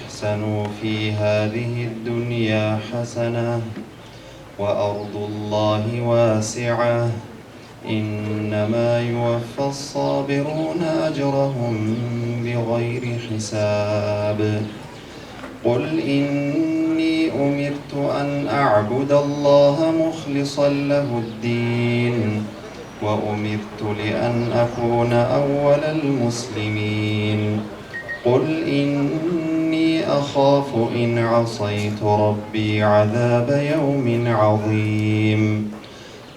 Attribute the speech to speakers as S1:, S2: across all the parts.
S1: أحسنوا في هذه الدنيا حسنة وأرض الله واسعة إنما يوفى الصابرون أجرهم بغير حساب. قل إني أمرت أن أعبد الله مخلصا له الدين وأمرت لأن أكون أول المسلمين. قل إني أخاف إن عصيت ربي عذاب يوم عظيم.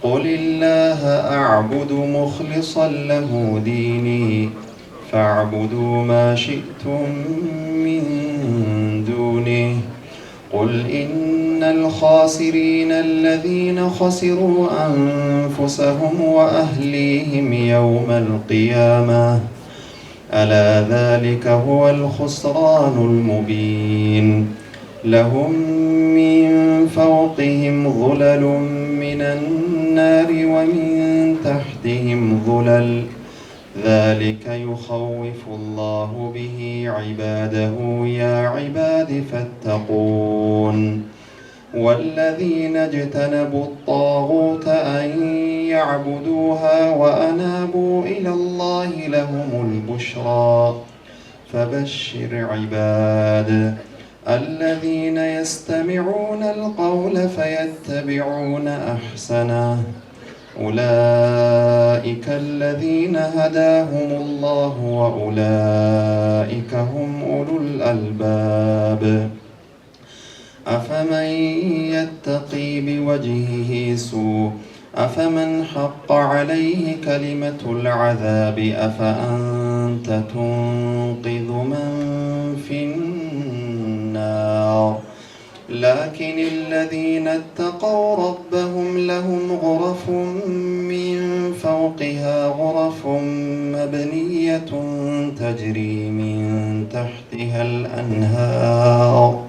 S1: قل الله أعبد مخلصا له ديني فاعبدوا ما شئتم من دونه. قل إن الخاسرين الذين خسروا أنفسهم وأهليهم يوم القيامة ألا ذلك هو الخسران المبين. لهم من فوقهم ظلل من النار ومن تحتهم ظلل ذلك يخوف الله به عباده يا عباد فاتقون. والذين اجتنبوا الطاغوت أن يعبدوها وأنابوا إلى الله لهم البشرى فبشر عباد الذين يستمعون القول فيتبعون أحسنه أولئك الذين هداهم الله وأولئك هم أولو الألباب. أفمن يتقي بوجهه سوء أفمن حق عليه كلمة العذاب أفأنت تنقذ من في النار. لكن الذين اتقوا ربهم لهم غرف من فوقها غرف مبنية تجري من تحتها الأنهار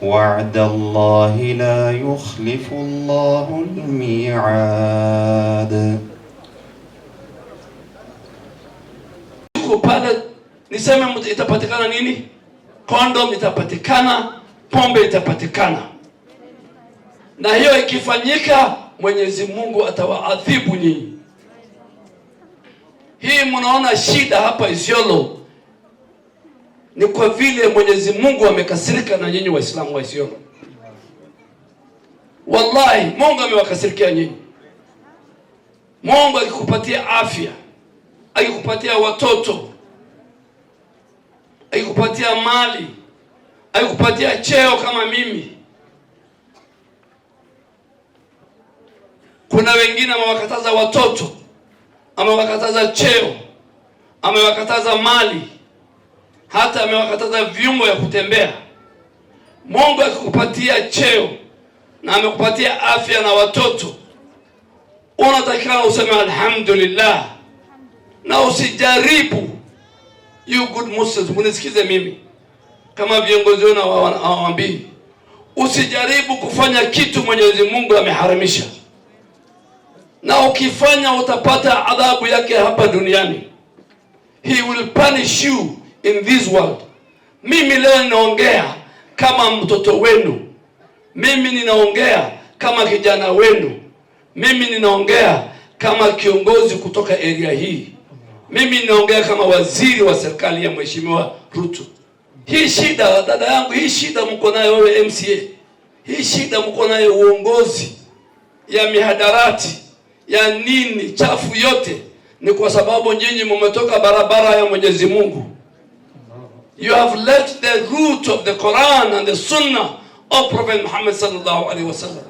S1: وعد الله لا يخلف الله الميعاد.
S2: Pale niseme itapatikana nini? Kondom itapatikana, pombe itapatikana. Na hiyo ikifanyika Mwenyezi Mungu atawaadhibu nyinyi. Hii mnaona shida hapa Isiolo ni kwa vile Mwenyezi Mungu amekasirika na nyinyi Waislamu wa Isiolo. Wallahi Mungu amewakasirikia nyinyi. Mungu akikupatia afya, akikupatia watoto, akikupatia mali, akikupatia cheo kama mimi. Kuna wengine amewakataza watoto, amewakataza cheo, amewakataza mali, hata amewakataza viungo ya kutembea. Mungu akikupatia cheo na amekupatia afya na watoto, unatakiwa useme alhamdulillah na usijaribu. You good Muslims, munisikize mimi kama viongozi wenu hawaambii, usijaribu kufanya kitu Mwenyezi Mungu ameharamisha, na ukifanya utapata adhabu yake hapa duniani. He will punish you in this world. Mimi leo ninaongea kama mtoto wenu, mimi ninaongea kama kijana wenu, mimi ninaongea kama kiongozi kutoka area hii, mimi ninaongea kama waziri wa serikali ya Mheshimiwa Ruto. Hii shida dada yangu, hii shida mko nayo wewe MCA, hii shida mko nayo uongozi ya mihadarati ya nini chafu yote, ni kwa sababu nyinyi mmetoka barabara ya Mwenyezi Mungu. You have left the root of the Quran and the Sunnah of Prophet Muhammad sallallahu alaihi wasallam.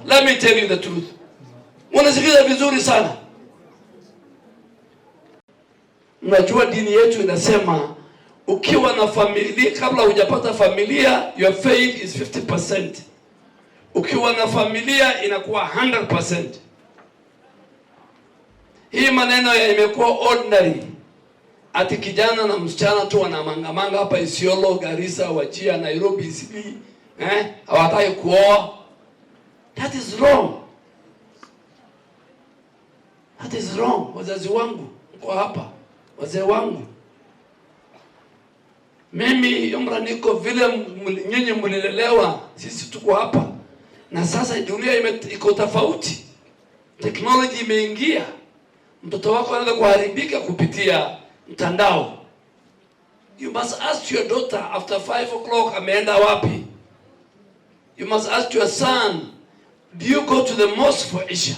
S2: Let me tell you the truth. Unasikiza vizuri sana. Mnajua dini yetu inasema ukiwa na familia, kabla hujapata familia, your faith is 50%. Ukiwa na familia inakuwa 100%. Hii maneno imekuwa ordinary. Ati kijana na msichana tu wanamangamanga hapa Isiolo, Garissa, Wajir, Nairobi, Sydney, hawataki kuoa. That is wrong. That is wrong. Wazazi wangu mko hapa, wazee wangu, Mimi umra niko vile nyinyi mlilelewa, sisi tuko hapa. Na sasa dunia iko tofauti. Technology imeingia. Mtoto wako anaweza kuharibika kupitia mtandao. You must ask your daughter after 5 o'clock ameenda wapi? You must ask your son, do you go to the mosque for Isha?